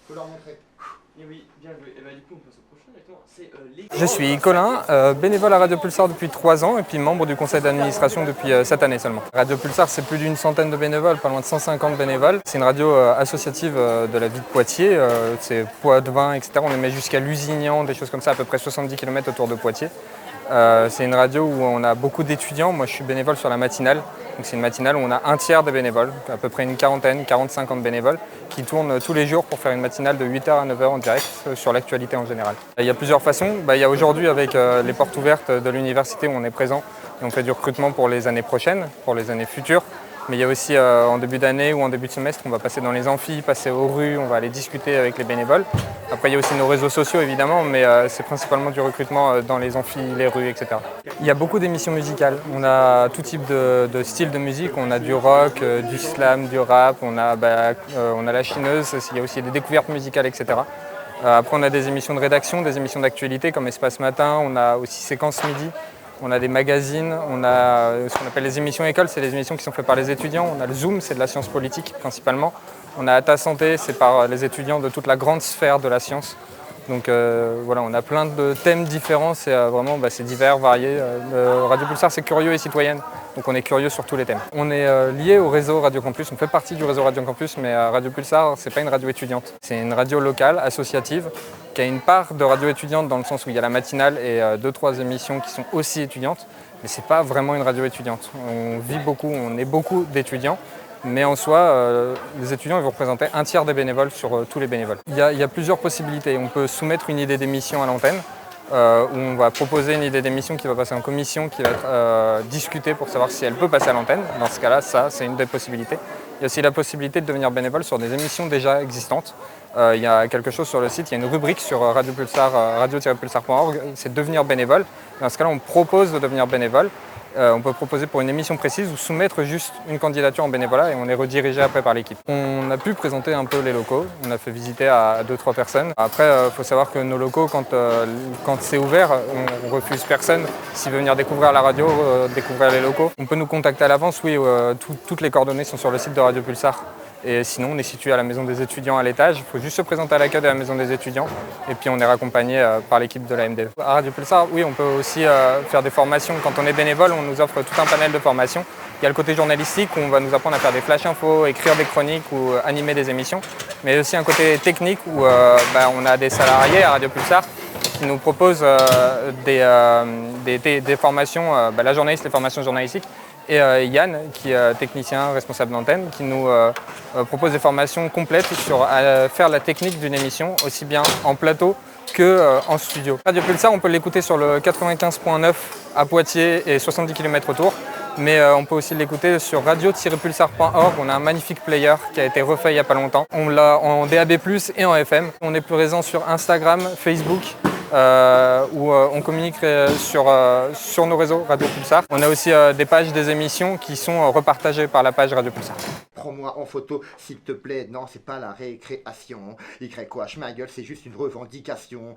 Faut leur montrer. Et oui, bien joué. Et bah du coup on passe au prochain directement. C'est les... Je suis Colin, bénévole à Radio Pulsar depuis 3 ans et puis membre du conseil d'administration depuis cette année seulement. Radio Pulsar, c'est plus d'une centaine de bénévoles, pas loin de 150 bénévoles. C'est une radio associative de la ville de Poitiers, c'est Poitvin, etc. On émet jusqu'à Lusignan, des choses comme ça, à peu près 70 km autour de Poitiers. C'est une radio où on a beaucoup d'étudiants. Moi, je suis bénévole sur la matinale. Donc c'est une matinale où on a un tiers des bénévoles, à peu près une quarantaine, 40-50 bénévoles, qui tournent tous les jours pour faire une matinale de 8h à 9h en direct sur l'actualité en général. Il y a plusieurs façons. Il y a aujourd'hui avec les portes ouvertes de l'université où on est présent et on fait du recrutement pour les années prochaines, pour les années futures. Mais il y a aussi en début d'année ou en début de semestre, on va passer dans les amphis, passer aux rues, on va aller discuter avec les bénévoles. Après, il y a aussi nos réseaux sociaux évidemment, mais c'est principalement du recrutement dans les amphis, les rues, etc. Il y a beaucoup d'émissions musicales. On a tout type de style de musique. On a du rock, du slam, du rap, on a la chineuse, il y a aussi des découvertes musicales, etc. Après, on a des émissions de rédaction, des émissions d'actualité comme Espace Matin, on a aussi Séquence Midi. On a des magazines, on a ce qu'on appelle les émissions écoles, c'est les émissions qui sont faites par les étudiants. On a le Zoom, c'est de la science politique principalement. On a Ta Santé, c'est par les étudiants de toute la grande sphère de la science. Donc voilà, on a plein de thèmes différents, c'est vraiment c'est divers, varié. Radio Pulsar, c'est curieux et citoyenne, donc on est curieux sur tous les thèmes. On est lié au réseau Radio Campus, on fait partie du réseau Radio Campus, mais Radio Pulsar, c'est pas une radio étudiante. C'est une radio locale, associative, qui a une part de radio étudiante dans le sens où il y a la matinale et 2-3 émissions qui sont aussi étudiantes, mais c'est pas vraiment une radio étudiante. On vit beaucoup, on est beaucoup d'étudiants. Mais en soi, les étudiants ils vont représenter un tiers des bénévoles sur tous les bénévoles. Il y a plusieurs possibilités. On peut soumettre une idée d'émission à l'antenne, où on va proposer une idée d'émission qui va passer en commission, qui va être discutée pour savoir si elle peut passer à l'antenne. Dans ce cas-là, ça, c'est une des possibilités. Il y a aussi la possibilité de devenir bénévole sur des émissions déjà existantes. Il y a quelque chose sur le site, il y a une rubrique sur Radio Pulsar, radio-pulsar.org, c'est devenir bénévole. Dans ce cas-là, on propose de devenir bénévole. On peut proposer pour une émission précise ou soumettre juste une candidature en bénévolat et on est redirigé après par l'équipe. On a pu présenter un peu les locaux, on a fait visiter à 2-3 personnes. Après, il faut savoir que nos locaux, quand c'est ouvert, on refuse personne. S'il veut venir découvrir la radio, découvrir les locaux, on peut nous contacter à l'avance, oui, toutes les coordonnées sont sur le site de Radio Pulsar. Et sinon, on est situé à la maison des étudiants à l'étage. Il faut juste se présenter à l'accueil de la maison des étudiants. Et puis, on est raccompagné par l'équipe de la MDE. À Radio Pulsar, oui, on peut aussi faire des formations. Quand on est bénévole, on nous offre tout un panel de formations. Il y a le côté journalistique où on va nous apprendre à faire des flash infos, écrire des chroniques ou animer des émissions. Mais aussi un côté technique où on a des salariés à Radio Pulsar qui nous proposent des formations, la journaliste, les formations journalistiques. Et Yann, qui est technicien responsable d'antenne, qui nous propose des formations complètes sur faire la technique d'une émission, aussi bien en plateau qu'en studio. Radio Pulsar, on peut l'écouter sur le 95.9 à Poitiers et 70 km autour, mais on peut aussi l'écouter sur radio-pulsar.org. On a un magnifique player qui a été refait il n'y a pas longtemps. On l'a en DAB+, et en FM. On est présent sur Instagram, Facebook, où on communique sur nos réseaux Radio Pulsar. On a aussi des pages des émissions qui sont repartagées par la page Radio Pulsar. Prends-moi en photo, s'il te plaît. Non, c'est pas la récréation. Y quoi, ma gueule, c'est juste une revendication.